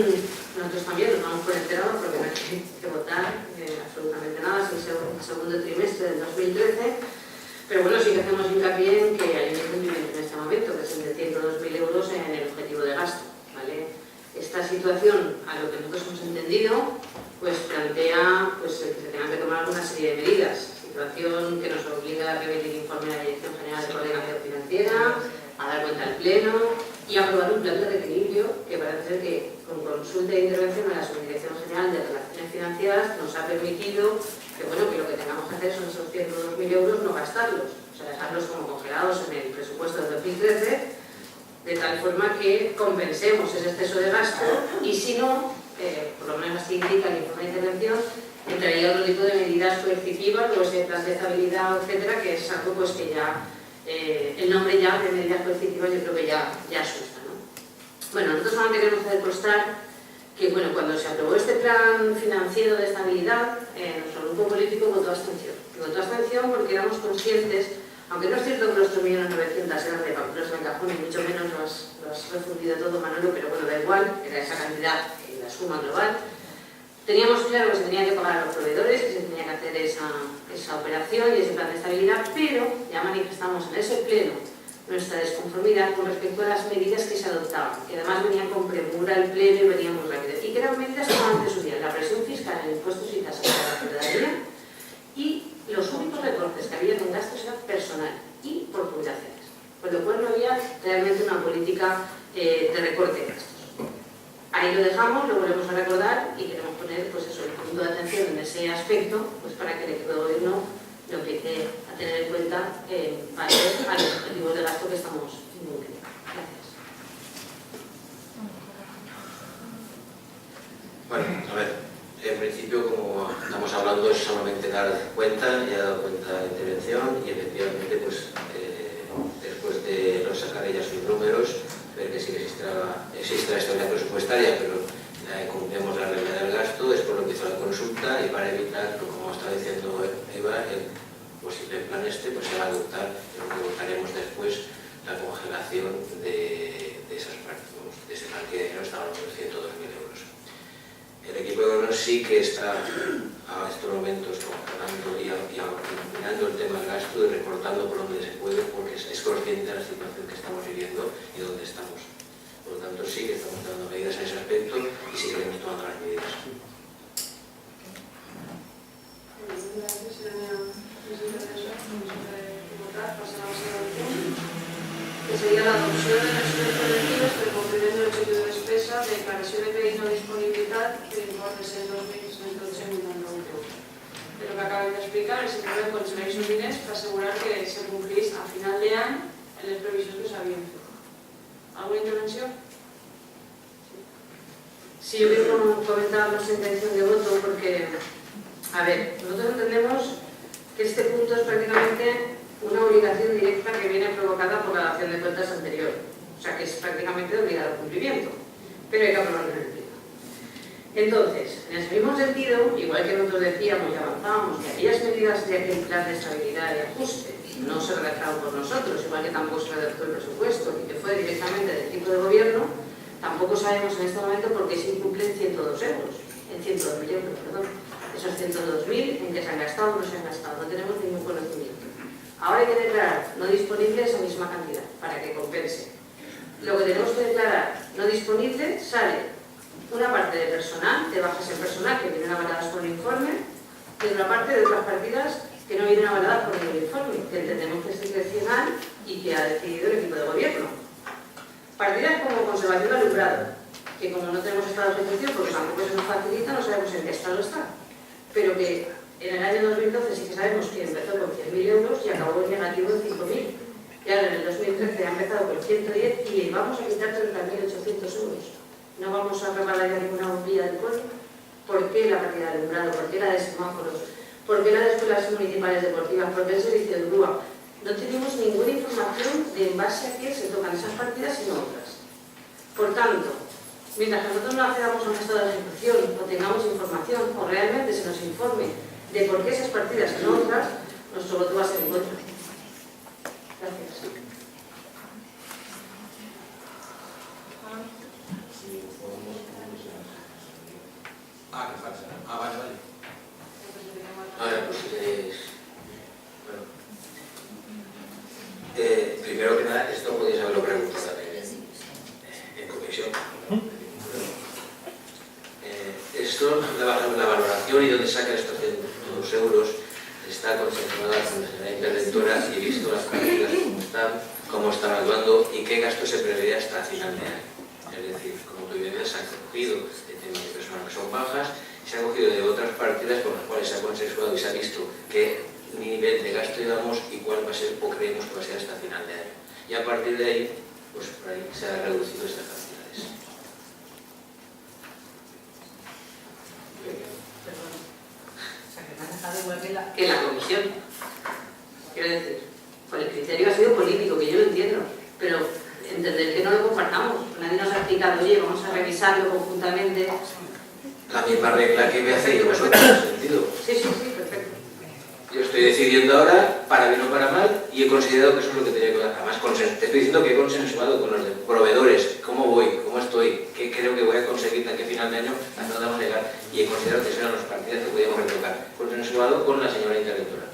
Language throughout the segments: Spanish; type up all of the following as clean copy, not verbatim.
nosotros también nos vamos por enterados porque no hay que votar absolutamente nada, es el segundo trimestre del 2013, pero bueno, sí que hacemos hincapié en que hay un incumplimiento en este momento, que es el de 102.000 euros en el objetivo de gasto, ¿vale? Esta situación, a lo que nosotros hemos entendido, pues plantea pues, que se tengan que tomar una serie de medidas, situación que nos obliga a remitir informe a la Dirección General de Coordinación Financiera, a dar cuenta al Pleno y a aprobar un plan de reequilibrio que parece ser que con consulta e intervención de la Subdirección General de Relaciones Financieras nos ha permitido que, bueno, que lo que tengamos que hacer son esos 102.000 euros, no gastarlos, o sea, dejarlos como congelados en el presupuesto del 2013, de tal forma que compensemos ese exceso de gasto y si no, por lo menos así indica el informe de intervención, entraría otro tipo de medidas coercitivas, o ese plan de estabilidad, etcétera, que es algo pues que ya el nombre ya de medidas coercitivas yo creo que ya asusta, ¿no? Bueno, nosotros solamente queremos hacer constar que bueno, cuando se aprobó este plan financiero de estabilidad, nuestro grupo político votó abstención. Votó abstención porque éramos conscientes, aunque no es cierto que los 3.900.000 eran de papeleros en el cajón y mucho menos lo has refundido todo, Manolo, pero bueno, da igual, era esa cantidad en la suma global. Teníamos claro que se tenía que pagar a los proveedores, que se tenía que hacer esa operación y ese plan de estabilidad, pero ya manifestamos en ese pleno nuestra desconformidad con respecto a las medidas que se adoptaban, que además venían con premura al pleno y venían muy rápido, y que eran medidas que estaban subían la presión fiscal en impuestos y tasas para la ciudadanía, y los únicos recortes que había en gastos eran personal y por jubilaciones, con lo cual no había realmente una política de recorte de gastos. Ahí lo dejamos, lo volvemos a recordar y queremos poner pues eso, el punto de atención en ese aspecto pues para que el equipo de gobierno lo empiece a tener en cuenta a los objetivos de gasto que estamos incumpliendo. Gracias. Bueno, a ver, en principio como estamos hablando es solamente dar cuenta, ya he dado cuenta de la intervención y efectivamente pues después de no sacar ella sus números, ver que sí que existe la estabilidad presupuestaria, pero vemos la regla del gasto, es por lo que hizo la consulta y para evitar, como estaba diciendo Eva, el posible plan pues se va a adoptar, lo que votaremos después, la congelación de esas prácticas, de ese plan que no estaba por 102.000 euros. El equipo de gobierno sí que está a estos momentos congelando y mirando el tema del gasto y recortando por donde se puede, porque es consciente de la situación que estamos viviendo y donde estamos. Por lo tanto, sí que estamos dando medidas en ese aspecto y sí que hemos tomado las medidas. Que sería la adopción de acciones preventivas per compliment del objectiu de despesa, declaració de crèdit no disponibilitat que importa 102.112,91 euros. Pero que acabem d'explicar, el simplement consumeix els diners per assegurar que se complís a final d'any en les previsions que s'havien fet. ¿Alguna intervenció? Sí, yo quiero comentar nuestra intención de voto porque, a ver, nosotros entendemos que este punto es prácticamente una obligación directa que viene provocada por la dación de cuentas anterior, o sea que es prácticamente de obligado cumplimiento, pero hay que aprobarlo en el pleno. Entonces, en ese mismo sentido, igual que nosotros decíamos y avanzábamos que aquellas medidas de aquel plan de estabilidad y ajuste no se redactaron por nosotros, igual que tampoco se redactó el presupuesto y que fue directamente del equipo de gobierno, tampoco sabemos en este momento por qué se incumplen 102 euros, en 102.000 euros, perdón. Esos 102.000 en que se han gastado o no se han gastado, no tenemos ningún conocimiento. Ahora hay que declarar no disponible esa misma cantidad para que compense. Lo que tenemos que declarar no disponible sale una parte de personal, de bajas en personal que vienen avaladas por el informe, y otra parte de otras partidas que no vienen avaladas por el informe, que entendemos que es discrecional y que ha decidido el equipo de gobierno. Partidas como conservación de alumbrado, que como no tenemos estado de ejecución, porque tampoco se nos facilita, no sabemos en qué estado está, pero que en el año 2012 sí que sabemos que empezó con 100.000 euros y acabó en negativo en 5.000. Y ahora en el 2013 ha empezado con 110 y vamos a quitar 30.800 euros. No vamos a reparar ya ninguna bombilla del pueblo. ¿Por qué la partida de alumbrado? ¿Por qué la de semáforos? ¿Por qué la de escuelas municipales deportivas? ¿Por qué el servicio de grúa? No tenemos ninguna información de en base a qué se tocan esas partidas y no otras. Por tanto, mientras nosotros no accedamos a un estado de ejecución o tengamos información o realmente se nos informe de por qué esas partidas y no otras, nuestro voto va a ser en contra. Gracias. Ah, que falta. Ah, vale, vale. Ahora, pues, bueno. Primero que nada, esto podéis haberlo preguntado también en comisión. Esto, la valoración y dónde sacan estos 2 euros está consensuada con la señora interventora y he visto las partidas cómo están actuando y qué gasto se prevé hasta final de año. Es decir, como tú bien se han cogido de temas de personas que son bajas, se han cogido de otras partidas con las cuales se ha consensuado y se ha visto qué nivel de gasto llevamos y cuál va a ser o creemos que va a ser hasta final de año. Y a partir de ahí, pues por ahí se han reducido estas cantidades. Perdón. O sea, que me ha dejado igual que la comisión. Quiero decir, pues el criterio ha sido político, que yo lo entiendo, pero entender que no lo compartamos. Nadie nos ha explicado, oye, vamos a revisarlo conjuntamente. La misma regla que me hacéis vosotros en ese sentido. Sí, perfecto. Yo estoy decidiendo ahora, para bien o para mal, y he considerado que eso es lo que tenía que hacer. Además, te estoy diciendo que he consensuado con los proveedores, cómo voy, cómo estoy, qué creo que voy a conseguir de aquí a final de año, hasta dónde vamos a llegar, y he considerado que esas eran las partidas que podíamos retocar. Consensuado con la señora interventora.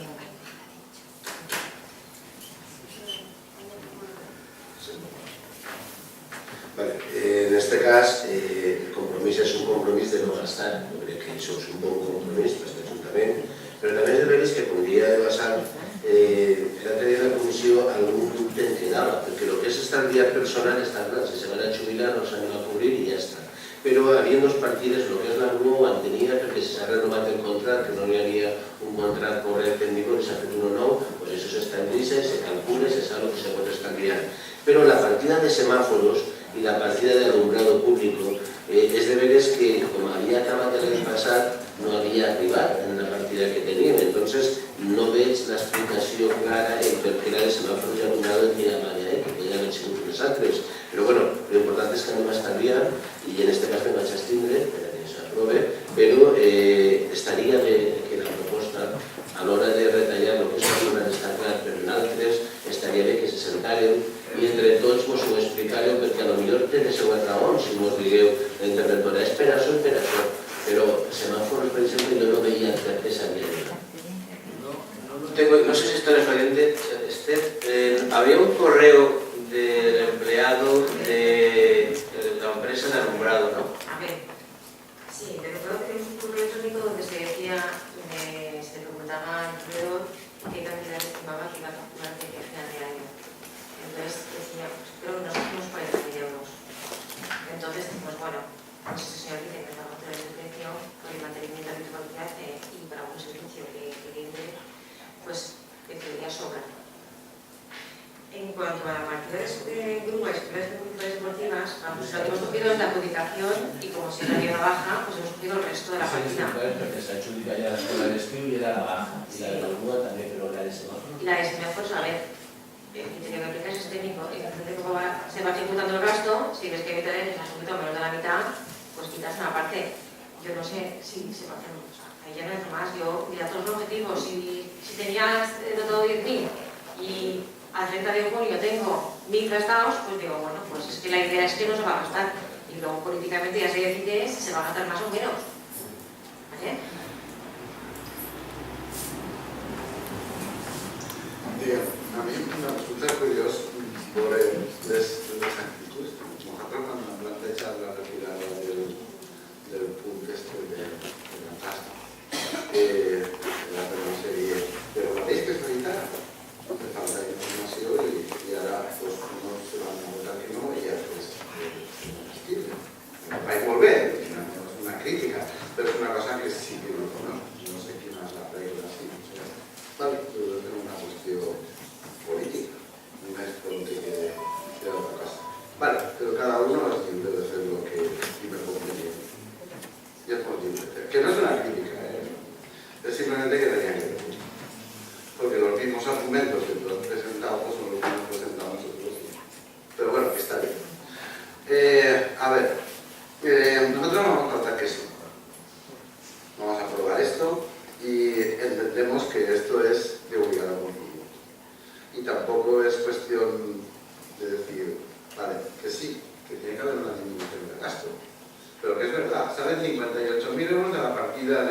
Vale, en este cas, el compromís és un compromís de no gastar. Jo crec que això és un bon compromís per l'Ajuntament, però també és de veres que podria basar l'altre dia en la comissió algun dubte en quedava, perquè el que és estalviar personal està clar, si se van a jubilar no s'han a cobrir i ja està. Però havia 2 partides, el que és la NUO ho entenia perquè si s'ha renovat el contracte, que no hi havia un contracte correcte en vigor i s'ha fet uno nou, doncs això s'estableix, se calcula, se sap el que se pot estalviar. Però la partida de semàforos y la partida de alumbrado público es de veres que, como había acabado el año pasado, no había arribat en la partida que teníem. Entonces, no veig l'explicació clara en per què la de semàfors i alumbrado en Miramalla, que podien haver sigut unes altres. Però bueno, l'important és que anem a estalviar, i en aquest cas me vaig abstindre, perquè s'aprove, però estaria bé que la proposta, a l'hora de retallar el que és alumnat està clar, però en altres estaria bé que se sentaren i entre tots vos ho explicareu, perquè a lo millor té les seues raons, si mos digueu la interventora, és per això, però semàforos, per exemple, jo no veia per què s'havia de fer. No sé si esto es referente, Esther. Había un correo del empleado de la empresa de alumbrado, ¿no? A ver, sí, pero creo que tenemos un correo electrónico donde se decía, se preguntaba al proveedor qué cantidad estimaba que iba a facturar de final de año. Entonces decía, pues creo que nos pusimos 40.000 euros. Entonces dijimos, bueno, pues ese señor dice que estamos a el precio por el mantenimiento de habitualidad y para un servicio que vende, pues que debería sobrar. En cuanto a la partida de grúas y las deportivas, vamos, lo que hemos cogido es la adjudicación y como si la lleva baja, pues hemos cogido el resto de la partida. Porque se adjudica ya la escuela de estío y era la baja. Y la de la grúa también, pero la de semáforo. Y la de semáforos, a ver, el criterio que aplica es técnico. En función de cómo se va ejecutando el gasto, si ves que hay que has ejecutado menos de la mitad, pues quitas una parte. Yo no sé si se va a hacer, o sea, ahí ya no hay más. Yo, mira, todos los objetivos, si tenías dotado 10.000 y al 30 de junio tengo 1.000 gastados, pues digo, bueno, pues es que la idea es que no se va a gastar. Y luego políticamente ya se decide si se va a gastar más o menos. ¿Vale? A mí me resulta curioso por les actituds. Nosaltres vam plantejar la retirada del punt este de la pasta. La serie, però mateix que és veritat, que falta informació i ara doncs, no se van a votar que no i ja és comestible. Me pareix molt bé, no és una crítica, però és una cosa que sí que no conozco. No sé quina és la regla, sí. Vale, però és una qüestió política, més pronto que otra cosa. Vale, pero cada uno es libre de hacer lo que estime conveniente. Y es posible. Que no es una crítica, es simplemente que tenía que ver. Porque los mismos argumentos que tú has presentado pues, son los que hemos presentado nosotros. Pero bueno, que está bien. A ver, nosotros vamos a tratar que sí. Vamos a probar esto y entendemos que esto es de obligado cumplimiento. Y tampoco es cuestión de decir, vale, que sí, que tiene que haber una disminución de gasto. Pero que es verdad, salen 58.000 euros de la partida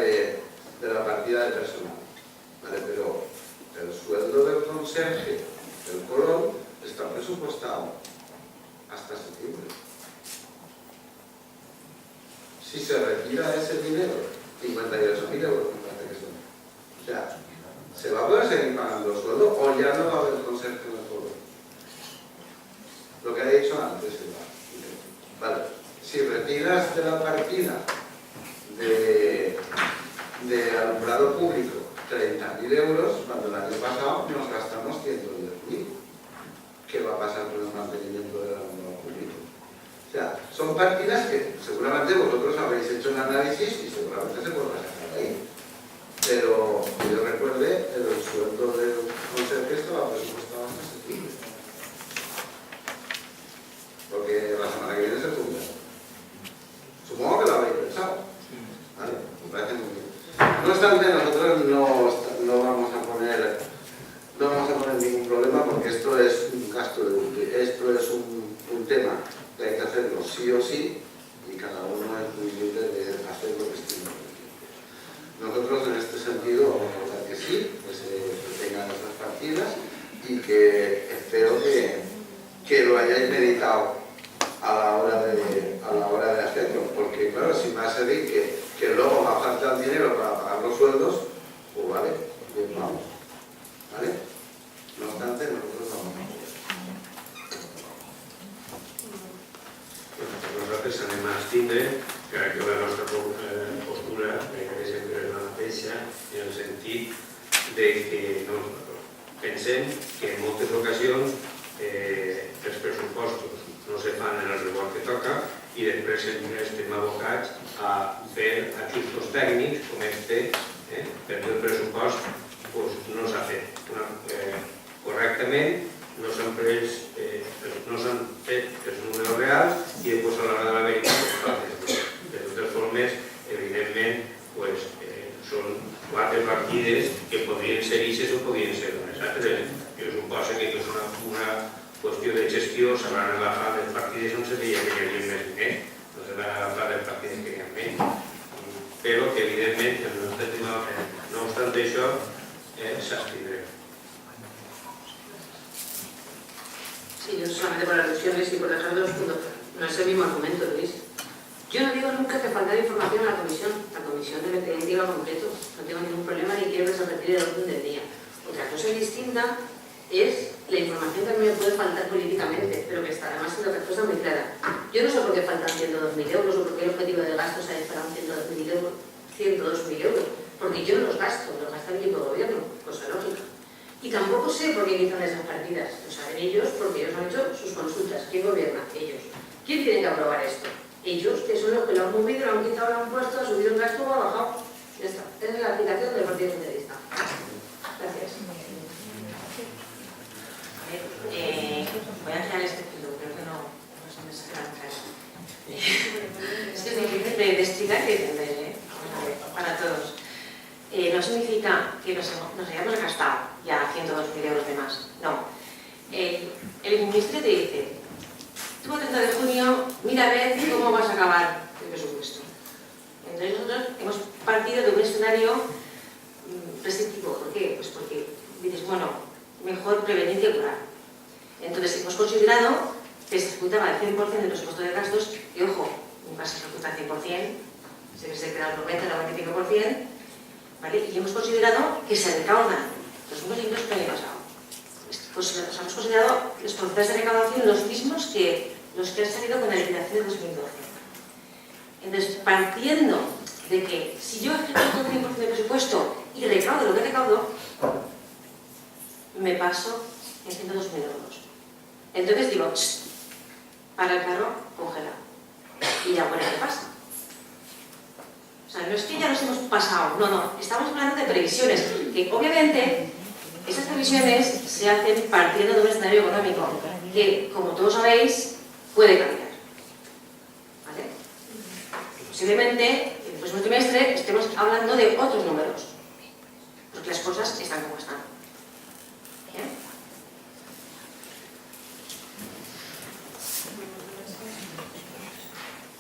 de personal, ¿vale? Pero el sueldo del conserje del Colón está presupuestado hasta septiembre. Si se retira ese dinero, 58.000 euros me parece que son. O sea, ¿se va a poder seguir pagando el sueldo o ya no va a haber conserje en el Colón? Lo que he dicho antes, vale. Si retiras de la partida de alumbrado público 30.000 euros, cuando el año pasado nos gastamos 110.000. ¿Qué va a pasar con el mantenimiento del alumbrado público? O sea, son partidas que seguramente vosotros habéis hecho un análisis y seguramente se puede sacar ahí. Pero que yo recuerde, el sueldo del conserje estaba presupuestado hasta septiembre. Porque la semana que viene se jubila. Supongo que lo habéis pensado. Vale, me parece muy bien. No obstante, nosotros no vamos a poner ningún problema porque esto es un gasto de uso. Esto es un tema que hay que hacerlo sí o sí y cada uno es muy libre de hacer lo que estime. Nosotros en este sentido vamos a votar que sí, que se tengan esas partidas y que espero que lo hayáis meditado a la hora de hacerlo, porque claro, si va a salir que luego va a faltar dinero para pagar los sueldos, pues vale, bien vamos, ¿vale? No obstante, nosotros vamos a apoyar. Nosaltres anem a abstindre, crec que la nostra postura que sempre és la mateixa, en el sentit de que pensem que en moltes ocasions els pressupostos no se fan en el rigor que toca i després estem abocats a fer ajustos tècnics com este, perquè el pressupost no s'ha fet correctament, no s'han fet els números reals i després a l'hora de la veritat de totes formes, evidentment són 4 partides que podrien ser ixes o podrien ser unes altres. Jo suposo que és una qüestió de gestió, s'hauran agafat les partides on se deia que hi havia més diners, no s'hauran agafat les partides que hi ha menys, però que evidentment el nostre tema, no obstant això, s'abstindrem. Sí, yo solamente por alusiones y por dejar dos puntos. No es el mismo argumento, Luis. Yo no digo nunca que falta información a la comisión. La comisión debe tener diálogo concreto. No tengo ningún problema ni quiero que se retire del orden del día. Otra cosa distinta es la información que a mí me puede faltar políticamente, pero que está además siendo otra cosa muy clara. Yo no sé por qué faltan 102.000 euros o por qué el objetivo de gasto se ha disparado 102.000 euros, porque yo no los gasto, los gasta el equipo de gobierno, cosa lógica. Y tampoco sé por qué quitan esas partidas. Lo saben ellos porque ellos han hecho sus consultas. ¿Quién gobierna? Ellos. ¿Quién tiene que aprobar esto? Ellos, que son los que lo han movido, lo han quitado, lo han puesto, ha subido el gasto o ha bajado. Ya está. Esa es la aplicación del Partido Socialista. Gracias. Voy a crear este punto, creo que no se me saca es que es difícil de explicar y de entender, para todos. No significa que nos hayamos gastado ya 102.000 euros de más, no. El ministro te dice, tú a 30 de junio, mira a ver cómo vas a acabar el presupuesto. Entonces nosotros hemos partido de un escenario restrictivo. ¿Por qué? Pues porque dices, bueno, mejor prevenir que curar. Entonces hemos considerado que se ejecutaba el 100% del presupuesto de gastos y, ojo, nunca se ejecuta el 100%, se queda el 90-95%, ¿vale? Y hemos considerado que se recaudan los mismos ingresos que el año pasado. Pues hemos considerado los porcentajes de recaudación los mismos que los que han salido con la liquidación de 2012. Entonces, partiendo de que si yo ejecuto el 100% del presupuesto y recaudo lo que recaudo, me paso en 102.000 euros. Entonces digo, para el carro, congela. Y ya, bueno, ¿qué pasa? O sea, no es que ya nos hemos pasado, no, estamos hablando de previsiones, que obviamente esas previsiones se hacen partiendo de un escenario económico, que, como todos sabéis, puede cambiar. ¿Vale? Posiblemente, en el próximo trimestre, estemos hablando de otros números, porque las cosas están como están. ¿Bien?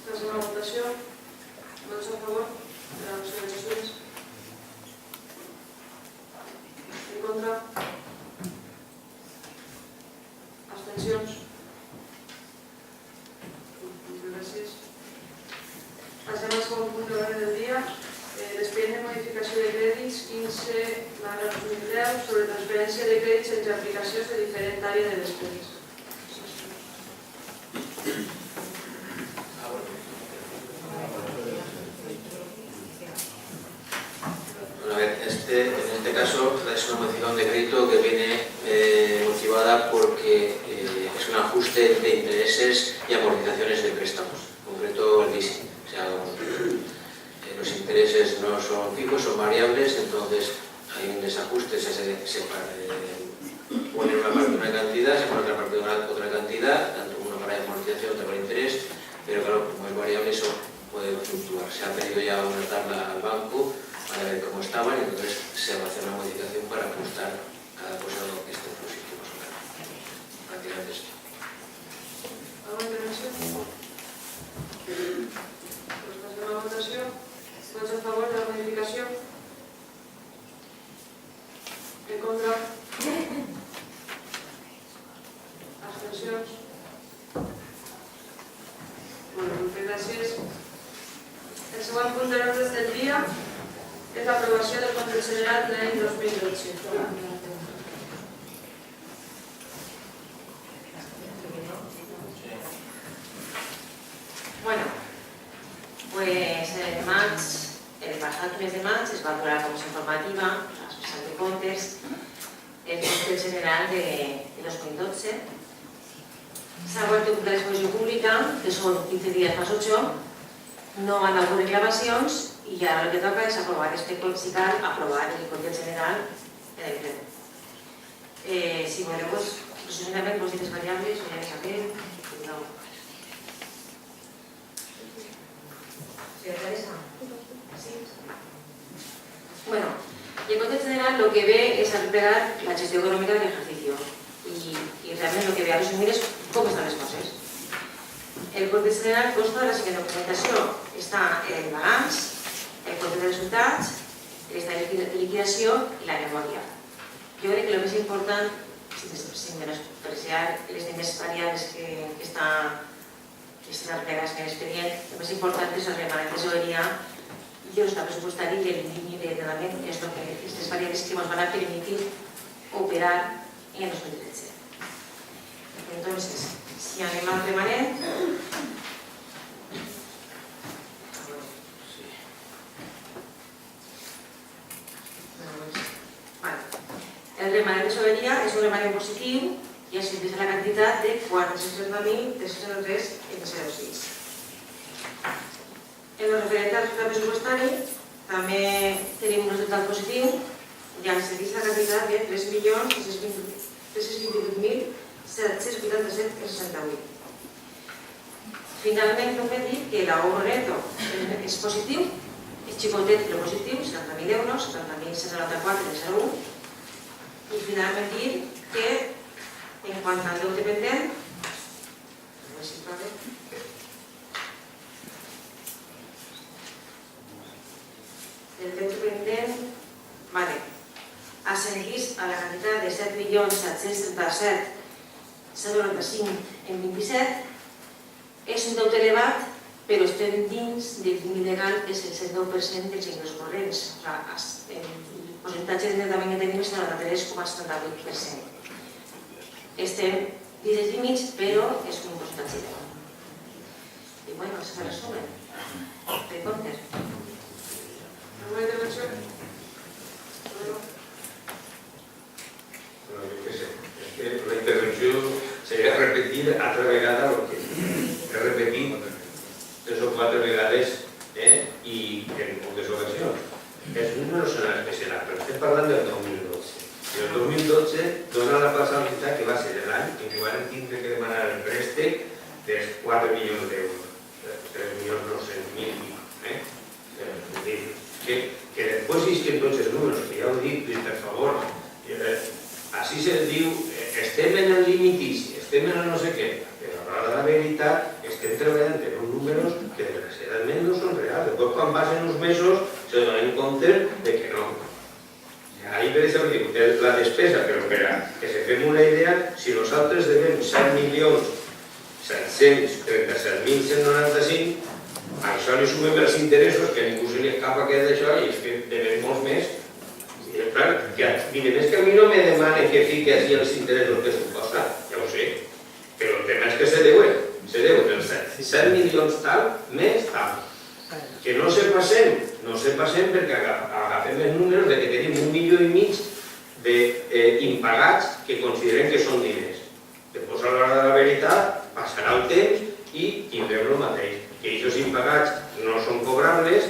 Tras la votació, favor de la moció de mesures? En contra? Abstencions? Gràcies. Passem al segon punt de l'ordre del dia. L'expedient de modificació de crèdits 15/2010 sobre transferència de crèdits entre aplicacions de diferent àrea de despeses. Bueno, a ver, en este caso es una modificación de crédito que viene motivada porque es un ajuste de intereses y amortizaciones de préstamos, en concreto el leasing. O sea, los intereses no son fijos, son variables, entonces hay un desajuste, se pone una parte una cantidad, se pone otra parte otra cantidad, tanto una para amortización, otra para interés, pero claro, como es variable eso puede fluctuar. Se ha pedido ya una tabla al banco para ver cómo estaban y entonces se va a hacer una modificación para ajustar cada cosa a lo que esté positivo o menos. Prácticamente esto. ¿Alguna intervenció? Pues pasem a la votació. Tots a favor de la modificació? En contra? Abstencions? Moltes gràcies. El següent punt de l'ordre del dia és l'aprovació del compte general de l'any 2012. Bueno, pues el pasado mes de maig es va aprovar la comissió informativa, la sessió de comptes, el compte general de 2012. S'ha vuelto a la exposició pública, que són 15 dies más 8, no han hagut reclamacions i ara el que toca és aprovar si cal aprovar el compte general en el pleno. Si voleu, precisament, dites variables, ho ja de saber, no. Bueno, y el compte general lo que ve es arreglar la gestión económica del ejercicio y realmente lo que ve a resumir es cómo están las cosas. El compte general consta de la siguiente documentación. Está el balanç, el compte de resultats, l'estat de liquidació i la memòria. Jo crec que el més important, sin menospreciar les demás variables que estan arregladas en l'expedient, el més important és el remanent de tesoreria i el estat pressupostari i el límit d'endeudament, que és aquestes variables que ens van a permitir operar en 2013. Entonces, si anem al remanent, el remanent de tesoreria és un remanent positiu i ascendeix a la quantitat de 460.303,06. En el referent al resultat pressupostari també tenim un resultat positiu i ascendeix a la quantitat de 3.328.787,68. Finalment, només dir que l'ahorro neto és positiu, és xicotet però positiu, 70.000 euros, 70.694,01. I finalment dir que en quant al deute pendent, el deute pendent ascendís a la quantitat de 7.737.095,27. És un deute elevat, però estem dins del límit legal que és el 109% dels ingressos corrents. El percentatge d'endeutament que tenim és el 93,78%. Estem dins dels límits, però és un percentatge elevat. I bueno, això és el resumen de comptes. ¿Alguna intervenció? Bueno, yo qué sé, es que la intervención sería repetir altra vegada lo que he repetit 3 o 4 vegades i en moltes ocasions. Els números són especials, però estem parlant del 2012. I el 2012 dona la passabilitat que va ser l'any en què van tindre que demanar el préstec dels 4 milions d'euros, 3.900.000 que després isquen tots els números, que ja ho dic, per favor, així se'n diu, estem en el límit, estem en el no sé què, però a l'hora de la veritat estem treballant en uns números que desgraciadament no són reals. Després quan quan passen uns mesos se donen compte de que no. Ahí per això dic, la despesa, però per a que se fem una idea, si nosaltres devem 7.737.195, a això li sumem els interessos, que a ningú se li escapa que és d'això, i és que devem molts més. I clar, més que a mi no me demanen que fiqui així els interessos que suposa, ja ho sé, però el tema és que se deuen els 7 milions tal, més tal. Que no se passem perquè agafem els números de que tenim 1,5 milions d'impagats que considerem que són diners. Després, a l'hora de la veritat, passarà el temps i tindrem el mateix. Que aquests impagats no són cobrables,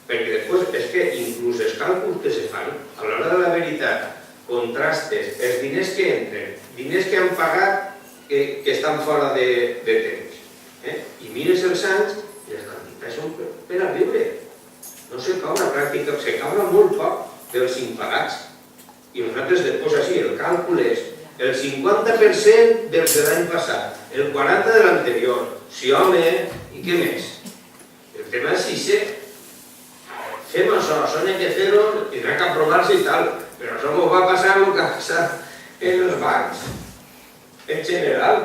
perquè després és que inclús els càlculs que se fan, a l'hora de la veritat, contrastes els diners que entren, diners que han pagat que estan fora de temps, i mires els anys i les quantitats són per a viure. No se cobra pràcticament, se cobra molt poc dels impagats. I nosaltres després així, el càlcul és el 50% dels de l'any passat, el 40% de l'anterior, sí home, i què més? El tema és si fem això n'hi ha que fer-ho, tindrà que aprovar-se i tal, però això m'ho va passar el que ha passat en els bancs, en general.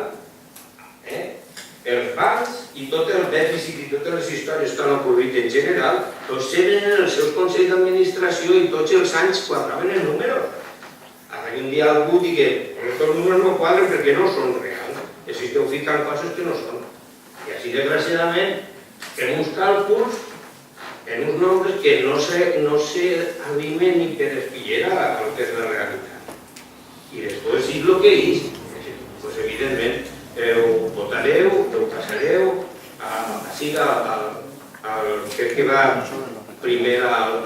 Els bancs i tot el dèficit i totes les històries que han ocorrit en general, tots tenen els seus consells d'administració i tots els anys quadraven el número. Ara que un dia algú digui que aquests números no quadren perquè no són reals, i si esteu ficant coses que no són. I així, desgraciadament, fem uns càlculs en uns nombres que no s'animen ni per espillera al que és la realitat. I després, si és el que és, doncs evidentment, ho votareu, ho passareu, així crec que va primer al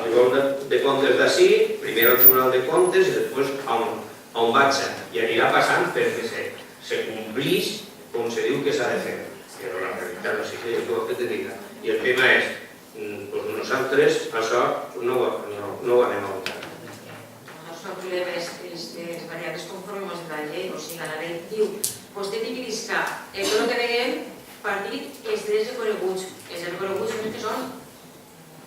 Tribunal de Comptes d'ací, primer al Tribunal de Comptes i després on vaig, i anirà passant perquè se complís com se diu que s'ha de fer. Però la realitat no sé què és el que te diga. I el tema és, nosaltres això no ho anem a votar. El problema és les variables conformes de la llei, o sigui, la llei diu, vostè tipifica tot el que dèiem partit els drets reconeguts. Els reconeguts són els que són.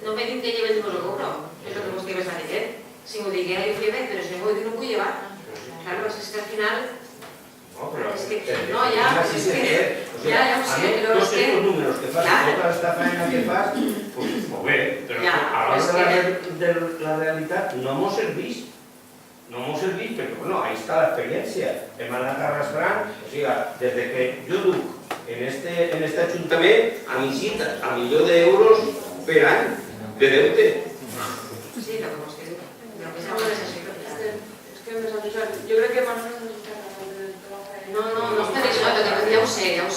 No me dic que lleve el cobro, és el que vostè m'està dient. Si m'ho digué, jo lleve, però si m'ho dic no ho vull llevar. Clar, és que al final... No, ja ho sé, però és que... Tots els números que fas, tota aquesta feina que fas, doncs molt bé, però a l'hora de la realitat no m'ho serveix. No m'ho serveix perquè, bueno, ahí està l'experiència. Hem anat arrastrant, o sigui, des que jo duc en este ajuntament a mi cita, a €1.000.000 per any de deute. Sí, el que vostè diu. És que jo crec que Manuel no està no és per això, ja ho sé. El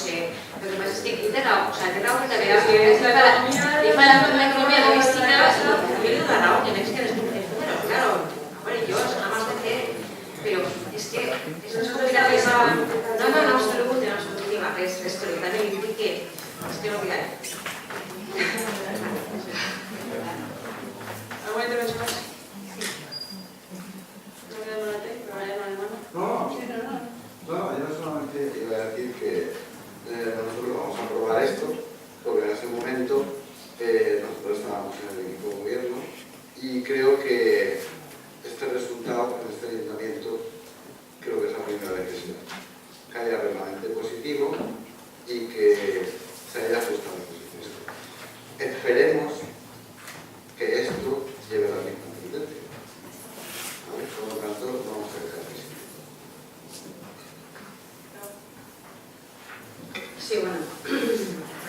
que passa és que aquí té raó, té raó que també fa l'economia domèstica i li dono raó, que veig que els números, claro, jo nada más de fer, però és que és complicat que no es pregunti, no es pregunti, però també li dic que és que no queda. ¿Alguna intervención más? No queda nada, pero vaya no hay mano. No, yo solamente iba a decir que nosotros vamos a aprobar esto, porque en ese momento nosotros estábamos en el equipo de gobierno y creo que este resultado en este ayuntamiento creo que es la primera vez que haya realmente positivo y que se haya ajustado el presupuesto. Esperemos que esto lleve la misma tendencia. Por lo tanto, vamos a dejar que sí. Sí, bueno,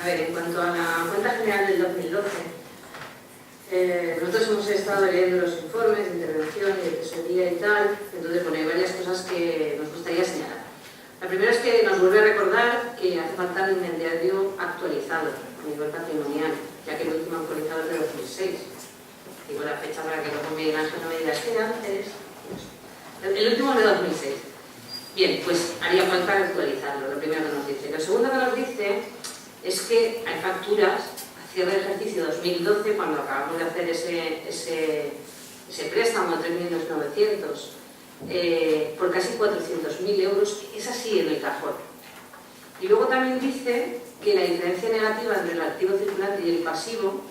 a ver, en cuanto a la cuenta general del 2012, nosotros hemos estado leyendo los informes de intervención y de tesorería y tal, entonces bueno, hay varias cosas que nos gustaría señalar. La primera es que nos vuelve a recordar que hace falta un inventario actualizado a nivel patrimonial, ya que el último actualizado es de 2006. Digo la fecha para que luego Miguel Ángel no me diga que antes. El último es de 2006. Bien, pues haría falta actualizarlo, lo primero que nos dice. Lo segundo que nos dice es que hay facturas a cierre del ejercicio 2012, cuando acabamos de hacer ese préstamo de 3.900.000 por casi 400.000 euros, es así en el cajón. Y luego también dice que la diferencia negativa entre el activo circulante y el pasivo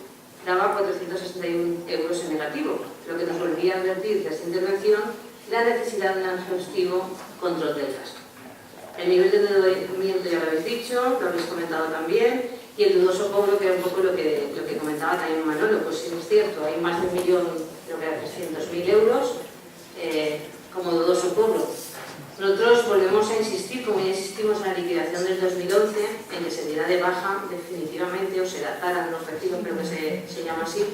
daba 461 euros en negativo, lo que nos volvía a advertir de esta intervención la necesidad de un exhaustivo control del gasto. El nivel de endeudamiento ya lo habéis dicho, lo habéis comentado también, y el dudoso cobro, que era un poco lo que comentaba también Manolo, pues sí es cierto, hay más de 1.300.000 euros como dudoso cobro. Nosotros volvemos a insistir, como ya insistimos en la liquidación del 2011, en que se diera de baja definitivamente, o se dataran los recibos, creo que se llama así,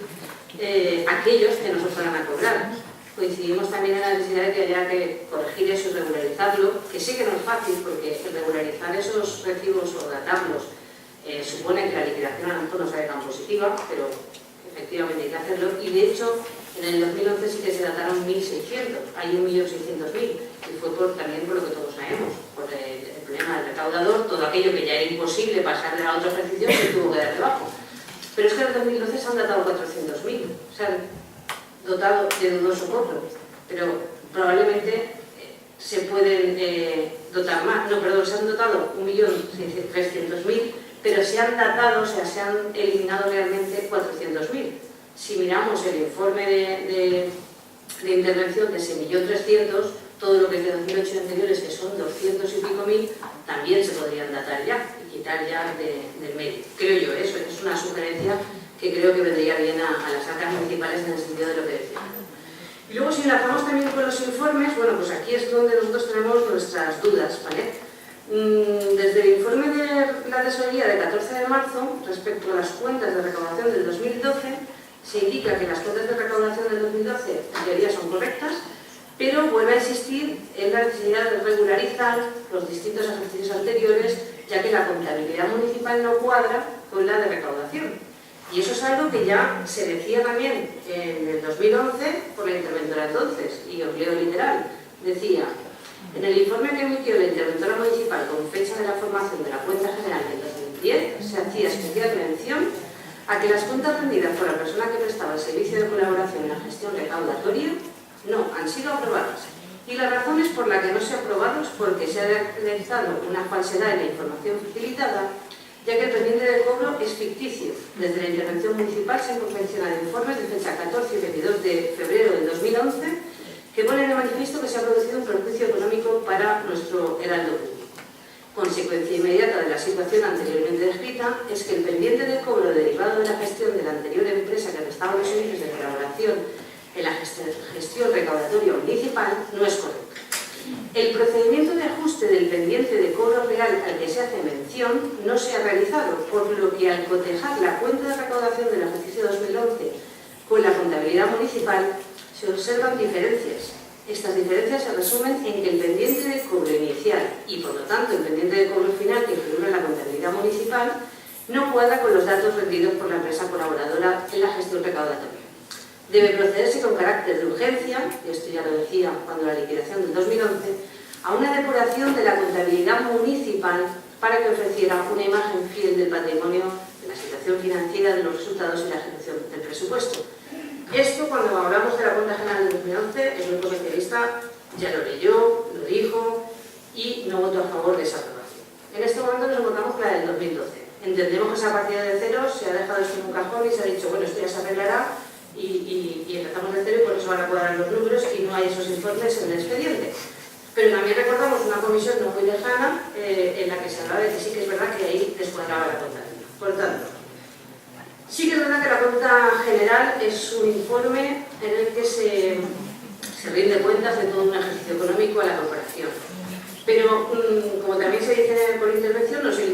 aquellos que no se fueran a cobrar. Coincidimos también en la necesidad de que haya que corregir eso y regularizarlo, que sé que no es fácil, porque el regularizar esos recibos o datarlos supone que la liquidación a lo mejor no sale tan positiva, pero efectivamente hay que hacerlo, y de hecho en el 2011 sí que se dataron 1.600, hay 1.600.000, y fue también por lo que todos sabemos, por el problema del recaudador, todo aquello que ya era imposible pasar de la otra ejercicio se tuvo que dar debajo. Pero es que en el 2012 se han datado 400.000, se han dotado de dudoso cobro, pero probablemente se pueden dotar más, no, perdón, se han dotado 1.300.000, pero se han datado, o sea, se han eliminado realmente 400.000. Si miramos el informe de intervención de ese 1.300.000, todo lo que es de 2008 y anteriores, que son 200 y pico mil, también se podrían datar ya y quitar ya del medio. Creo yo, eso es una sugerencia que creo que vendría bien a las arcas municipales en el sentido de lo que decía. Y luego, si enlazamos también con los informes, bueno, pues aquí es donde nosotros tenemos nuestras dudas, ¿vale? Desde el informe de la tesorería de 14 de marzo, respecto a las cuentas de recaudación del 2012, se indica que las cuentas de recaudación del 2012 en teoría son correctas, pero vuelve a insistir en la necesidad de regularizar los distintos ejercicios anteriores, ya que la contabilidad municipal no cuadra con la de recaudación. Y eso es algo que ya se decía también en el 2011 por la interventora entonces, y os leo literal, decía: en el informe que emitió la interventora municipal con fecha de la formación de la cuenta general del 2010, se hacía especial mención a que las cuentas rendidas por la persona que prestaba el servicio de colaboración en la gestión recaudatoria no han sido aprobadas. Y las razones por las que no se han aprobado es porque se ha realizado una falsedad en la información facilitada, ya que el pendiente de cobro es ficticio. Desde la intervención municipal se han confeccionado informes de fecha 14 y 22 de febrero del 2011 que ponen de manifiesto que se ha producido un perjuicio económico para nuestro heraldo público. Consecuencia inmediata de la situación anteriormente descrita es que el pendiente de cobro derivado de la gestión de la anterior empresa que prestaba los servicios de colaboración en la gestión recaudatoria municipal no es correcto. El procedimiento de ajuste del pendiente de cobro real al que se hace mención no se ha realizado, por lo que al cotejar la cuenta de recaudación del ejercicio 2011 con la contabilidad municipal se observan diferencias. Estas diferencias se resumen en que el pendiente de cobro inicial y, por lo tanto, el pendiente de cobro final que figura en la contabilidad municipal no cuadra con los datos rendidos por la empresa colaboradora en la gestión recaudatoria. Debe procederse con carácter de urgencia, y esto ya lo decía cuando la liquidación del 2011, a una depuración de la contabilidad municipal para que ofreciera una imagen fiel del patrimonio, de la situación financiera, de los resultados y la ejecución del presupuesto. Esto, cuando hablamos de la cuenta general del 2011, el Grupo Socialista ya lo leyó, lo dijo y no votó a favor de esa aprobación. En este momento nos votamos por la del 2012. Entendemos que esa partida de cero se ha dejado esto en un cajón y se ha dicho, bueno, esto ya se arreglará y empezamos de cero y por eso van a cuadrar los números y no hay esos informes en el expediente. Pero también recordamos una comisión no muy lejana en la que se hablaba de que sí que es verdad que ahí descuadraba la cuenta. Por tanto, sí que es verdad que la cuenta general es un informe en el que se rinde cuentas de todo un ejercicio económico a la corporación. Pero, como también se dice por intervención, no se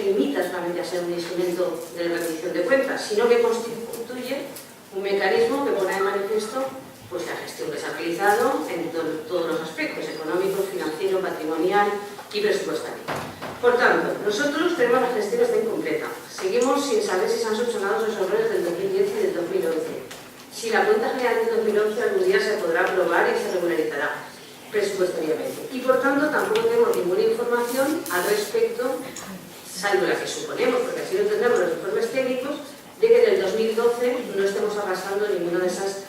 limita solamente a ser un instrumento de rendición de cuentas, sino que constituye un mecanismo que pone de manifiesto pues, la gestión que se ha realizado en todos los aspectos, económico, financiero, patrimonial y presupuestario. Por tanto, nosotros tenemos la gestión está incompleta. Seguimos sin saber si se han subsanado los errores del 2010 y del 2011. Si la cuenta general del 2011 algún día se podrá aprobar y se regularizará presupuestariamente. Y por tanto tampoco tenemos ninguna información al respecto, salvo la que suponemos, porque así lo tendremos los informes técnicos, de que en el 2012 no estemos arrastrando ninguno de esos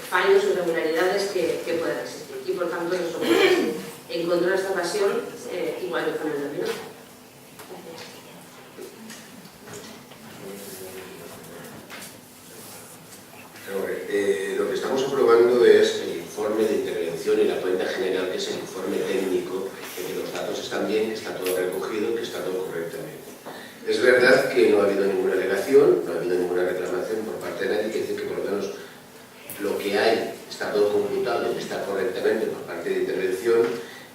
fallos o irregularidades que puedan existir. Y por tanto nosotros en contra de esta ocasión, igual que con el 2011. Gracias. Es verdad que no ha habido ninguna alegación, no ha habido ninguna reclamación por parte de nadie, que dice que por lo menos lo que hay está todo computado y está correctamente por parte de intervención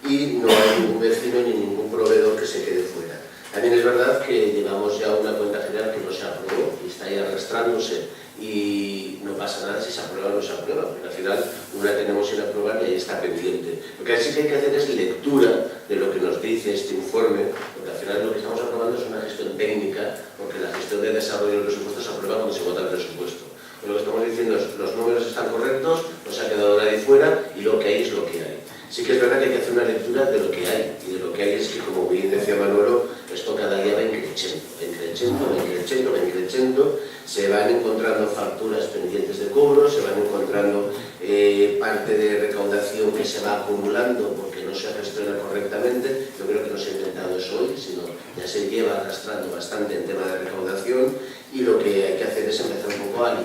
y no hay ningún vecino ni ningún proveedor que se quede fuera. También es verdad que llevamos ya una cuenta general que no se aprobó y está ahí arrastrándose y no pasa nada si se aprueba o no se aprueba, porque al final una tenemos sin aprobar y ahí está pendiente. Lo que sí que hay que hacer es lectura de lo que nos dice este informe, porque al final lo que estamos aprobando es una gestión técnica, porque la gestión de desarrollo del presupuesto se aprueba cuando se vota el presupuesto. Lo que estamos diciendo es los números están correctos, no se ha quedado nadie fuera y lo que hay es lo que hay. Sí que es verdad que hay que hacer una lectura de lo que hay, y de lo que hay es que, como bien decía Manolo, esto cada día va increciendo, se van encontrando facturas pendientes de cobro, se van encontrando parte de recaudación que se va acumulando porque no se gestiona correctamente. Yo creo que no se ha inventado eso hoy, sino ya se lleva arrastrando bastante en tema de recaudación, y lo que hay que hacer es empezar un poco a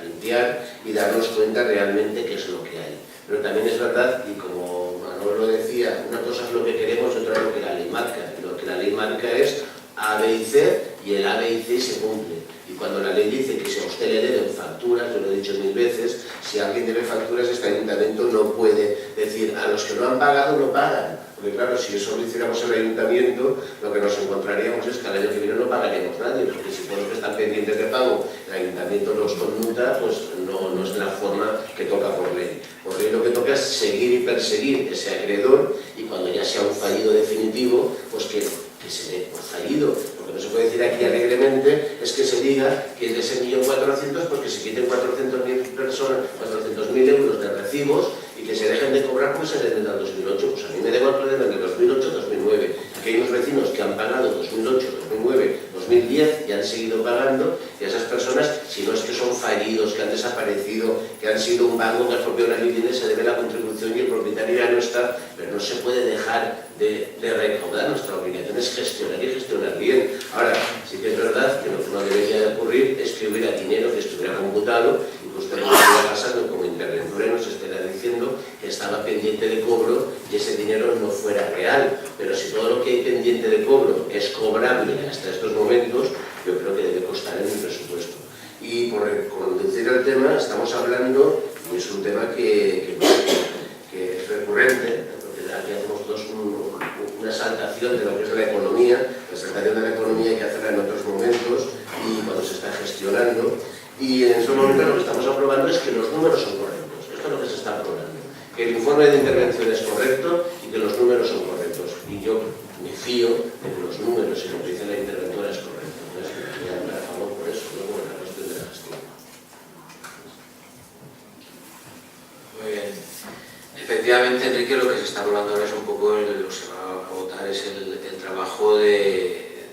limpiar y darnos cuenta realmente qué es lo que hay. Pero también es verdad, y como Manolo decía, una cosa es lo que queremos y otra es lo que la ley marca. Y lo que la ley marca es A, B y C, y el A, B y C se cumple. Y cuando la ley dice que si a usted le deben facturas, yo lo he dicho 1000 veces, si alguien debe facturas, este ayuntamiento no puede decir a los que no han pagado no pagan. Porque claro, si eso lo hiciéramos el ayuntamiento, lo que nos encontraríamos es que al año que viene no pagaríamos nadie, porque si por los que están pendientes de pago el ayuntamiento los conmuta, pues no es la forma que toca por ley. Por ley lo que toca es seguir y perseguir ese acreedor, y cuando ya sea un fallido definitivo, pues que se dé por fallido. Lo que no se puede decir aquí alegremente es que se diga que es de ese 1.400.000, pues que se quiten 400.000 euros de recibos y que se dejen de cobrar porque se deben al 2008. Pues a mí me deben que deben de 2008-2009. Aquí hay unos vecinos que han pagado 2008, 2009, 2010 y han seguido pagando, y a esas personas, si no es que son fallidos, que han desaparecido, que han sido un banco que ha expropiado una vivienda, se debe la contribución y el propietario ya no está, pero no se puede dejar de recaudar. Nuestra obligación es gestionar y gestionar bien. Ahora, sí que es verdad que lo que no debería de ocurrir es que hubiera dinero que estuviera computado y que usted nos estuviera pasando como interventor y nos estuviera diciendo que estaba pendiente de cobro y ese dinero no fuera real. Pero si todo lo que hay pendiente de cobro es cobrable hasta estos momentos, yo creo que debe constar en el presupuesto. Y por conducir el tema, estamos hablando, y es un tema que es recurrente, porque aquí hacemos todos una exaltación de lo que es la economía. La exaltación de la economía hay que hacerla en otros momentos y cuando se está gestionando. Y en estos momentos lo que estamos aprobando es que los números son correctos. Esto es lo que se está aprobando. Que el informe de intervención es correcto y que los números son correctos. Y yo me fío de que los números y lo que dice la interventora es correcto. Entonces, voy a hablar a favor por eso, luego en la cuestión de la gestión. Muy bien. Efectivamente, Enrique, lo que se está hablando ahora es un poco, lo que se va a votar es el trabajo de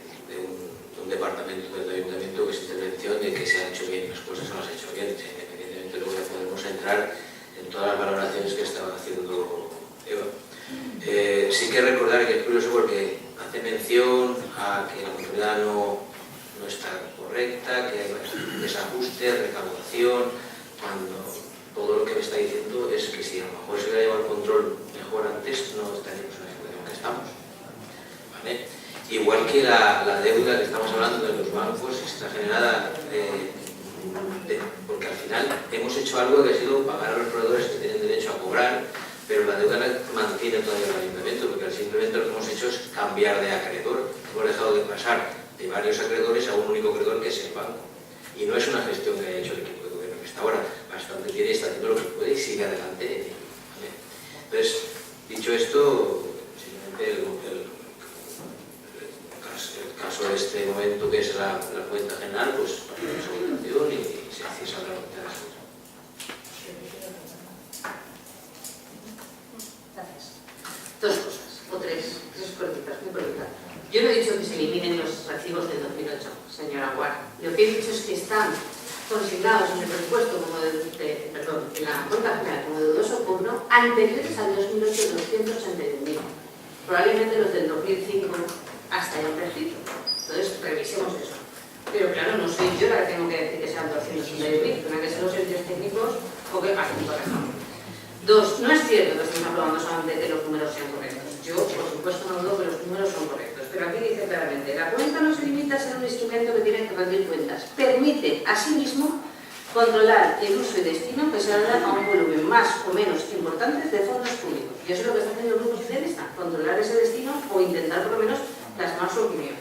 un departamento del ayuntamiento, que es intervención, de que se han hecho bien las cosas, o no se han hecho bien. Independientemente, luego ya podemos entrar en todas las valoraciones que estaba haciendo Eva. Sí que recordar que es curioso porque hace mención a que la comunidad no está correcta, que hay desajustes, recaudación, cuando todo lo que me está diciendo es que si a lo mejor se hubiera llevado el control mejor antes, no estaríamos en la situación que estamos. ¿Vale? Igual que la deuda que estamos hablando de los bancos está generada porque al final hemos hecho algo que ha sido pagar a los proveedores que tienen derecho a cobrar, pero la deuda la mantiene todavía el ayuntamiento, porque simplemente lo que hemos hecho es cambiar de acreedor. Hemos dejado de pasar de varios acreedores a un único acreedor, que es el banco. Y no es una gestión que haya hecho el equipo de gobierno que está ahora, bastante tiene, está haciendo lo que puede y sigue adelante. ¿Vale? Entonces, dicho esto, simplemente el caso de este momento, que es la cuenta general, pues para su votación y se hace esa pregunta de las cosas. Dos cosas, o tres cortitas, muy cortitas. Yo no he dicho que se eliminen los recibos del 2008, señora Guarda. Lo que he dicho es que están consignados en el presupuesto en la cuenta general como de dudoso cobro anteriores al 2008 de 281.000. Probablemente los del 2005 hasta hayan prescrito. Entonces, revisemos eso. Pero claro, no soy yo la que tengo que decir que sean 281.000, tendrán que ser los servicios técnicos o que hacen corrección. Dos, no es cierto que estemos aprobando solamente que los números sean correctos. Yo, por supuesto, no dudo que los números son correctos. pero aquí dice claramente, la cuenta no se limita a ser un instrumento que tiene que rendir cuentas, permite asimismo controlar el uso y destino que se da a un volumen más o menos importante de fondos públicos. Y eso es lo que está haciendo el Grupo Socialista, controlar ese destino o intentar por lo menos plasmar su opinión.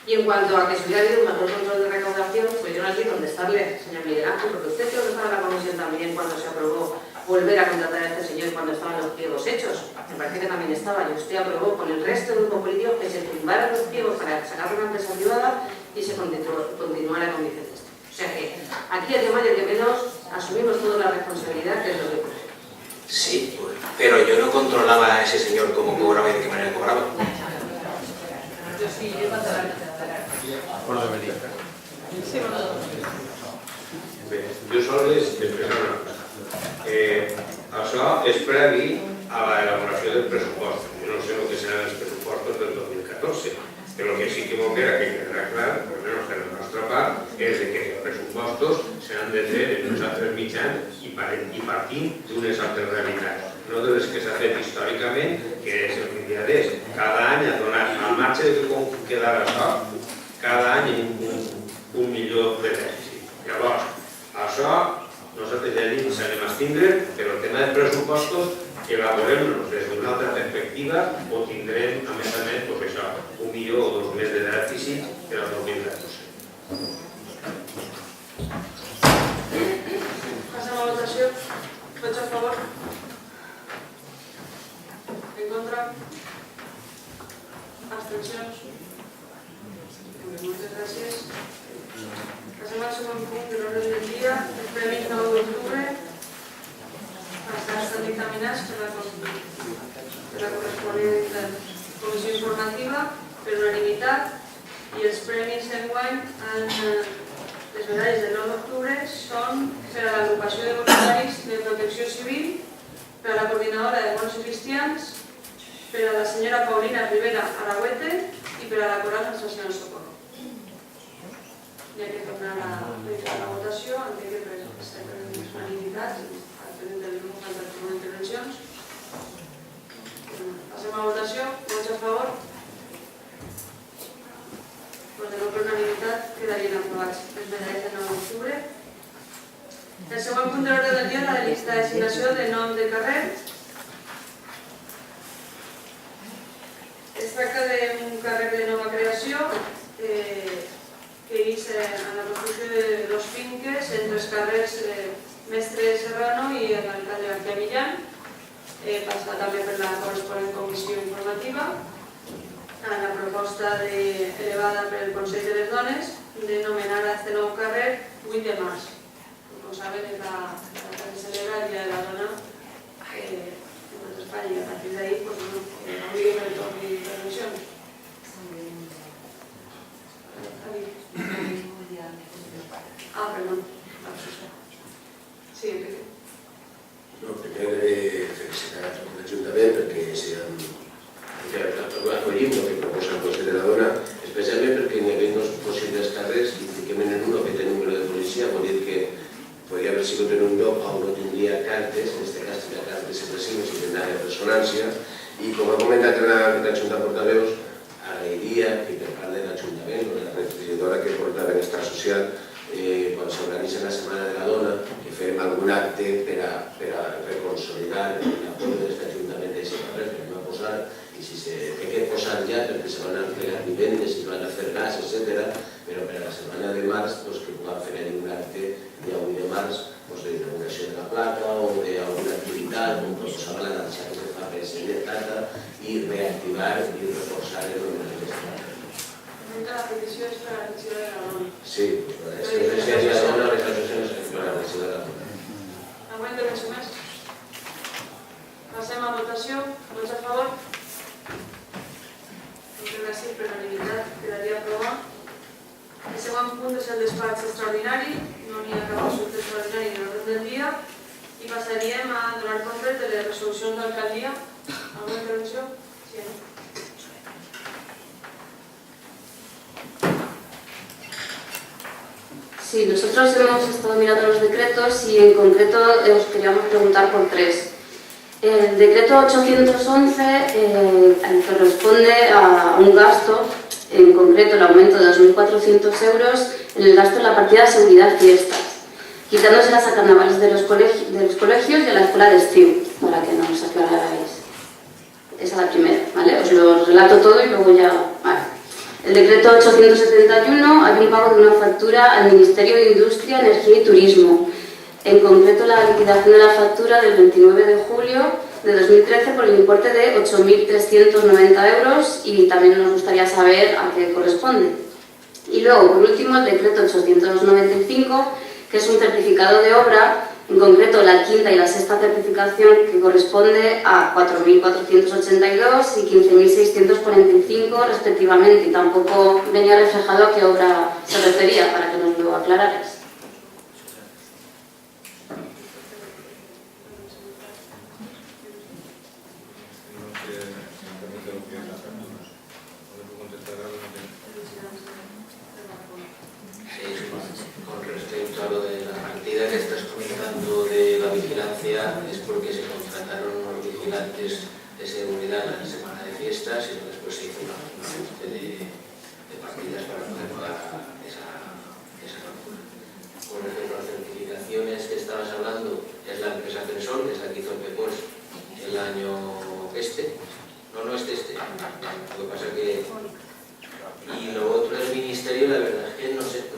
Y en cuanto a que si hubiera habido un mejor control de recaudación, pues yo no sé contestarle, señor Miguel Ángel, porque usted creo que estaba en la comisión también cuando se aprobó volver a contratar a este señor cuando estaban los pliegos hechos. Me parece que también estaba, y usted aprobó con el resto del grupo político que se tumbaran los pliegos para sacar una empresa privada y se continuara con Vicente. O sea que aquí el tema de que menos asumimos toda la responsabilidad que es lo que ocurre. Sí, pues, pero yo no controlaba a ese señor cómo cobraba y de qué manera cobraba. Yo sí, yo Acuerdo de venir. Bé, jo sols expressar una cosa. Això és previ a l'elaboració del pressupost. Jo no sé el que seran els pressupostos del 2014, però el que sí que vol que quedarà clar, almenys de la nostra part, és que els pressupostos s'han de fer en uns altres mitjans i partint d'unes altres realitats, no de les que s'ha fet històricament, que és el que ja és. Cada any ha donat, al marge de com quedarà això, cada any un milió de dèficit. Llavors, això nosaltres ja dic, s'anem a estindre, però el tema de pressupostos elaborem-nos des d'una altra perspectiva o tindrem, a més, doncs això, un milió o dos més de dèficit per al 2014. Passem a votació. Vots a favor? En contra? Abstencions? Moltes gràcies. Passem al segon punt de l'ordre del dia, el premi 9 d'octubre. Estan dictaminats per la corresponent comissió informativa per unanimitat i els premis d'enguany les medalles del 9 d'octubre són per a l'agrupació de voluntaris de protecció civil, per a la coordinadora de bons i cristians, per a la senyora Paulina Rivera Aragüete i per a la Coral Nacional Socorro. Hi ha que tornar a la votació, entenc que per estar per les unanimitats, al del grup de les intervencions. Passem a votació. Vots a favor? Doncs de no per unanimitat quedarien aprovats les medalles del 9 d'octubre. El següent punt de l'ordre del dia és la designació de nom de carrer. Es tracta d'un carrer de nova creació que és en la construcció de dos finques entre els carrers Mestre Serrano i l'alcalde García Millán. Passa també per la corresponent comissió informativa. La proposta elevada pel Consell de les Dones de nomenar a este nou carrer 8 de març. Com saben, és la que se celebra el Dia de la Dona en tot Espanya i a partir d'ahir obliguen el torn d'intervencions. Perdón. Sí, Enrique. No, primer felicitar a tot l'Ajuntament perquè acollim el que proposa el Consell de la Dona, especialment perquè n'hi havia dos possibles carrers i fiquem en un que té número de policia, vol dir que podria haver sigut en un lloc on no tindria cartes, en aquest cas tindria cartes expressives i tindria ressonància, i com ha comentat la Junta de Portaveus, agrairia que per part de l'Ajuntament o de la regidora que porta Benestar Social, quan s'organitza la Setmana de la Dona, que fem algun acte per a reconsolidar l'apoyo d'aquest Ajuntament d'aquest carrer que anem a posar, i si s'ha de posar ja perquè se van a fer vivendes i van a fer gas, etc. Però per a la setmana de març que puguem fer un acte el dia 8 de març d'inauguració de la placa o d'alguna activitat, com proposava la dansa que se fa per Senetata, i reactivar i reforçar el homenatge d'aquesta placa. La petició és per a la petició de la dona. Sí, és que la de la dona, les associacions és per a la petició de la dona. Alguna intervenció més? Passem a votació. Vots a favor? Gràcies per unanimitat, quedaria aprovat. El següent punt és el despatx extraordinari, no n'hi ha cap assumpte extraordinari en l'ordre del dia, i passaríem a donar compte de les resolucions d'alcaldia. Alguna intervenció? Sí, no? Sí, nosotros hemos estado mirando los decretos y en concreto os queríamos preguntar por tres. El decreto 811 corresponde a un gasto, en concreto el aumento de 2.400 euros en el gasto en la partida de seguridad fiestas, quitándoselas a carnavales de los colegios y a la escuela de estío, para que nos aclararais. Esa es la primera, ¿vale? Os lo relato todo y luego ya... Vale. El decreto 871 hay un pago de una factura al Ministerio de Industria, Energía y Turismo. En concreto, la liquidación de la factura del 29 de julio de 2013 por el importe de 8.390 euros y también nos gustaría saber a qué corresponde. Y luego, por último, el decreto 895, que es un certificado de obra, en concreto la quinta y la sexta certificación, que corresponde a 4.482 y 15.645 respectivamente, y tampoco venía reflejado a qué obra se refería, para que nos lo aclararais. Con respecto a lo de la partida que estás comentando de la vigilancia, es porque se contrataron unos vigilantes de seguridad en la semana de fiestas y después se hizo un ajuste de partidas para poder pagar esa factura. Con respecto a las certificaciones que estabas hablando, es la empresa Pensol, que es la que hizo el PEPOS el año este. No, este. Lo que pasa que... Y lo otro del ministerio, la verdad es que no sé si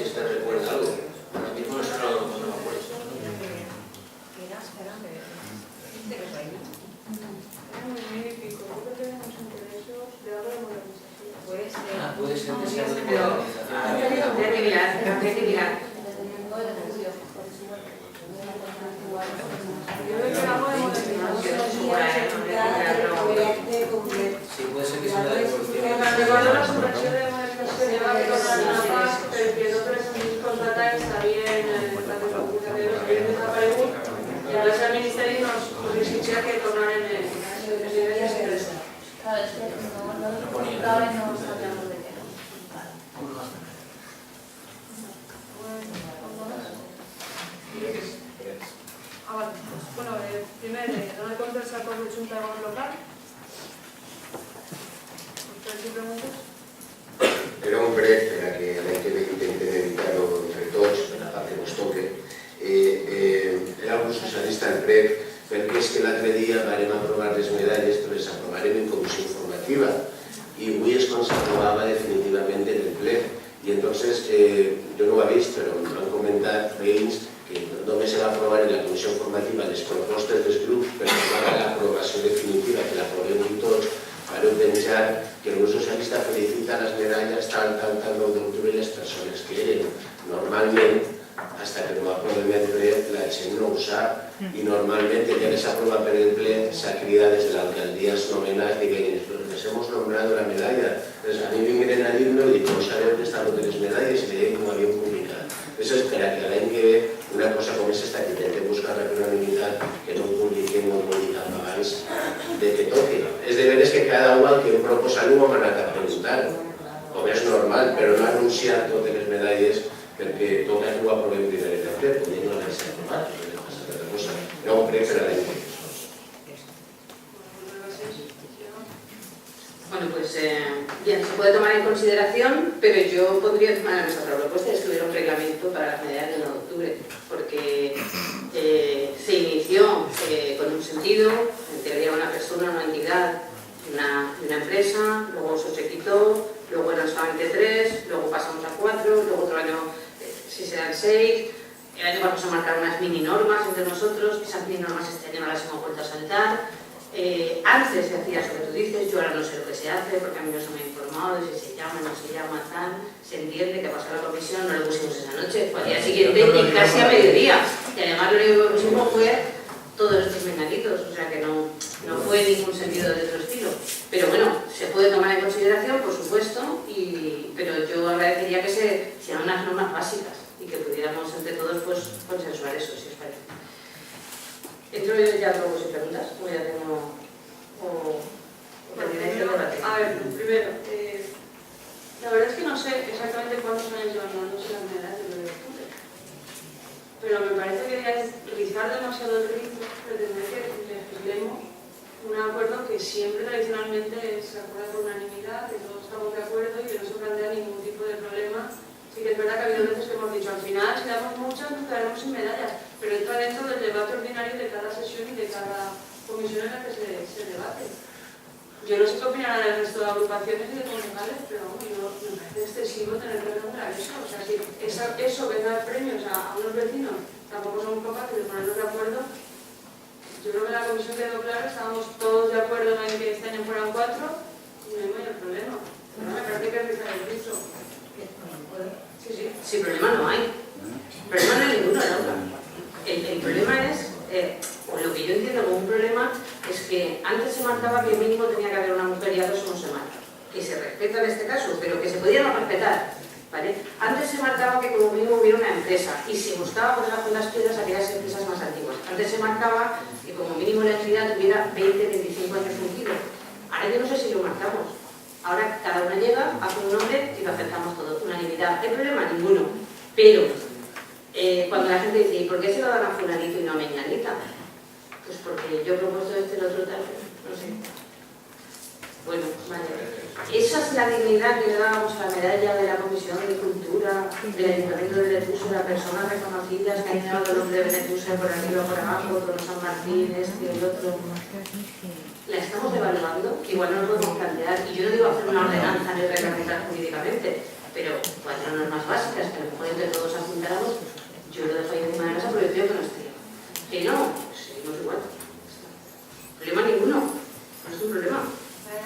este recuerda algo. Ahora mismo eso no me acuerdo. Puede ser que sea de Pero habría que mirar. Yo creo que algo de Sí, puede ser que sea la devolución. recuerdo la subvención de modernización lleva que tornar una paz, pero que no presentéis contratar está bien la contribución de los clientes de Zaparegut y ahora el ministerio nos exigía que tornar en el nivel de empresa. Claro, es que no comunicaba y no sabíamos de qué. Vale. Bueno, primer, donar compte als acords de Junta de Govern Local. ¿Ustedes preguntes? Era un prec per a que l'any que ve intentem evitar-ho entre tots, per a part que ens toque. Era el grup socialista el prec, perquè és que l'altre dia vam aprovar les medalles, però les aprovarem en comissió informativa i avui és quan s'aprovava definitivament en el ple. I entonces, jo no ho he vist, però m'han comentat veïns que només se va aprovar en la comissió informativa les propostes dels grups per a l'aprovació definitiva, que l'aprovem tots. Vareu penjar que el grup socialista felicita les medalles tal, 9 d'octubre i les persones que eren. Normalment, fins que no aprovem el ple, la gent no ho sap i normalment, ja que s'aprova per el ple, s'ha cridat des de l'alcaldia els nomenats dient les hemos nombrado la medalla. A mi vinguen a dir-me i dic, no sabeu que estan totes les medalles i deien que ho havíem publicat. Això és per a que l'any que ve una cosa com aquesta que intentem buscar la unanimitat que no publiquem o publicam abans de que toqui. És de veres que cada un que hem proposat ho hem anat a preguntar, com és normal, però no anunciar totes les medalles perquè toca que ho aprovem primer de ple, podem no haver-se aprovat, no ha passat altra cosa. No ho crec per a l'any que ve. Bueno, pues bien, se puede tomar en consideración, pero yo podría tomar nuestra propuesta de escribir un reglamento para las medallas del 9 de octubre, porque se inició con un sentido, en teoría una persona, una entidad, una empresa, luego eso se quitó, luego eran solamente 3, luego pasamos a 4, luego otro año si serán 6, el año pasado se marcaron unas mini normas entre nosotros, esas mini normas este año no las hemos vuelto a saltar. Antes se hacía eso que tú dices, yo ahora no sé lo que se hace porque a mí no se me ha informado de si se llama, no se llama, tal, se entiende que pasó la comisión, no lo pusimos esa noche, fue al día siguiente y casi a mediodía, y además lo único que pusimos fue todos estos menganitos, o sea que no fue ningún sentido de otro estilo, pero bueno, se puede tomar en consideración, por supuesto, pero yo agradecería que se hicieran unas normas básicas y que pudiéramos entre todos pues consensuar eso, si os parece. Entro yo ya luego sin preguntas, como ya tengo... A ver, primero, la verdad es que no sé exactamente cuántos años llevan dándose las medallas de 9 de octubre, pero me parece que ya es rizar demasiado el ritmo pretender que legislemos un acuerdo que siempre tradicionalmente se acuerda por unanimidad, que todos estamos de acuerdo y que no se plantea ningún tipo de problema. Sí que es verdad que ha habido veces que hemos dicho, al final, si damos muchas, nos quedaremos sin medallas, pero entra dentro del debate ordinario de cada sesión y de cada comisión en la que se debate. Yo no sé qué opinarán el resto de agrupaciones y de concejales, pero me parece excesivo tener que nombrar eso. O sea, si eso que da premios a unos vecinos tampoco somos capaces de ponernos de acuerdo. Yo creo que en la comisión quedó claro, estábamos todos de acuerdo en que este año fueran 4 y no hay mayor problema. Pero me parece que es rizar el rizo. Sí, problema no hay. Problema no hay ninguno, Laura. El problema es, o lo que yo entiendo como un problema, es que antes se marcaba que mínimo tenía que haber una mujer y a 2 no se marca. Y se respeta en este caso, pero que se podía no respetar. ¿Vale? Antes se marcaba que como mínimo hubiera una empresa y se buscaba por debajo de las piedras aquellas empresas más antiguas. Antes se marcaba que como mínimo la entidad tuviera 20-25 años cumplidos. Ahora yo no sé si lo marcamos. Ahora cada una llega, hace un nombre y lo aceptamos todo. Unanimidad. ¿Hay problema? Ninguno. Pero cuando la gente dice, ¿y por qué se lo dan a fulanito y no a menganita? Pues porque yo he propuesto el otro tal, no sé. Bueno, vale. Esa es la dignidad que le dábamos a la medalla de la Comisión de Cultura, del Ayuntamiento de Benetúser, a personas reconocidas que han llevado el nombre de Benetúser por arriba, por abajo, por San Martín, este y el otro. La estamos evaluando, igual no lo podemos plantear, y yo no digo hacer una ordenanza ni reglamentar jurídicamente, pero 4 normas básicas que a lo mejor entre todos apuntáramos, yo lo dejo ahí encima de la mesa porque yo creo que no estoy. Que no, pues seguimos igual. Problema ninguno, no es un problema. Al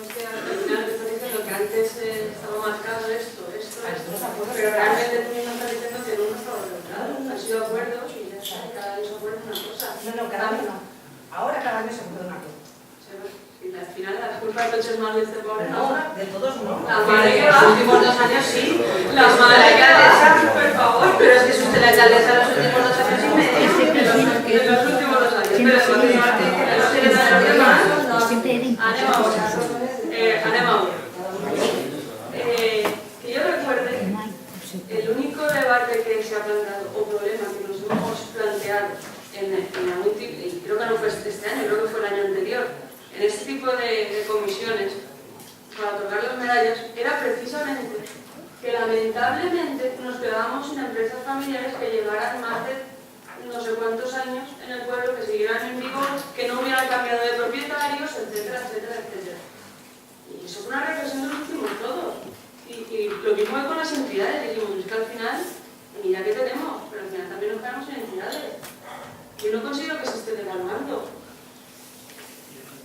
final te está diciendo que antes estaba marcado esto, pero realmente tú mismo estás diciendo que no estaba regulado. Han sido acuerdos y ya está, cada vez se acuerda una cosa. No, cada vez no. Ahora cada vez se acuerda una cosa. Y al final las culpas de echar mal de este pobre no. De todos no. La madre que Los va. últimos 2 años sí. La madre que va, por favor. Pero es que es usted la alcaldesa los últimos 2 años y medio. En los últimos 2 años. Pero es que los secretarios más. Anem ahora. Que yo recuerde, el único debate que se ha planteado, o problema que nos hemos planteado y creo que no fue este año, creo que fue el año anterior, en este tipo de comisiones para otorgar las medallas, era precisamente que lamentablemente nos quedábamos sin empresas familiares que llevaran más de no sé cuántos años en el pueblo, que siguieran en vigor, que no hubieran cambiado de propietarios, etcétera, etcétera, etcétera. Y eso fue una reflexión de los últimos todos. Y lo mismo con las entidades, dijimos, es que al final, mira que tenemos, pero al final también nos quedamos en entidades. Yo no consigo que se esté devaluando.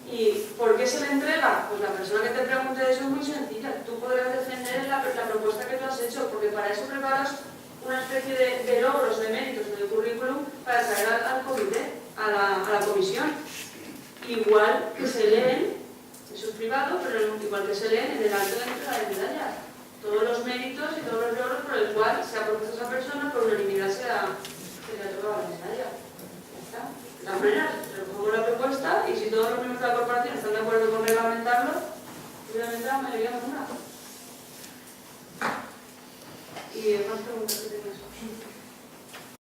¿Y por qué se le entrega? Pues la persona que te pregunte eso es muy sencilla. Tú podrás defender la propuesta que tú has hecho, porque para eso preparas una especie de logros, de méritos, de currículum para traer al comité, a la comisión. Igual que se leen, eso es privado, pero igual que se leen en el acto de entrega de medallas. Todos los méritos y todos los logros por el cual se ha propuesto a esa persona, por unanimidad se le ha otorgado la medalla.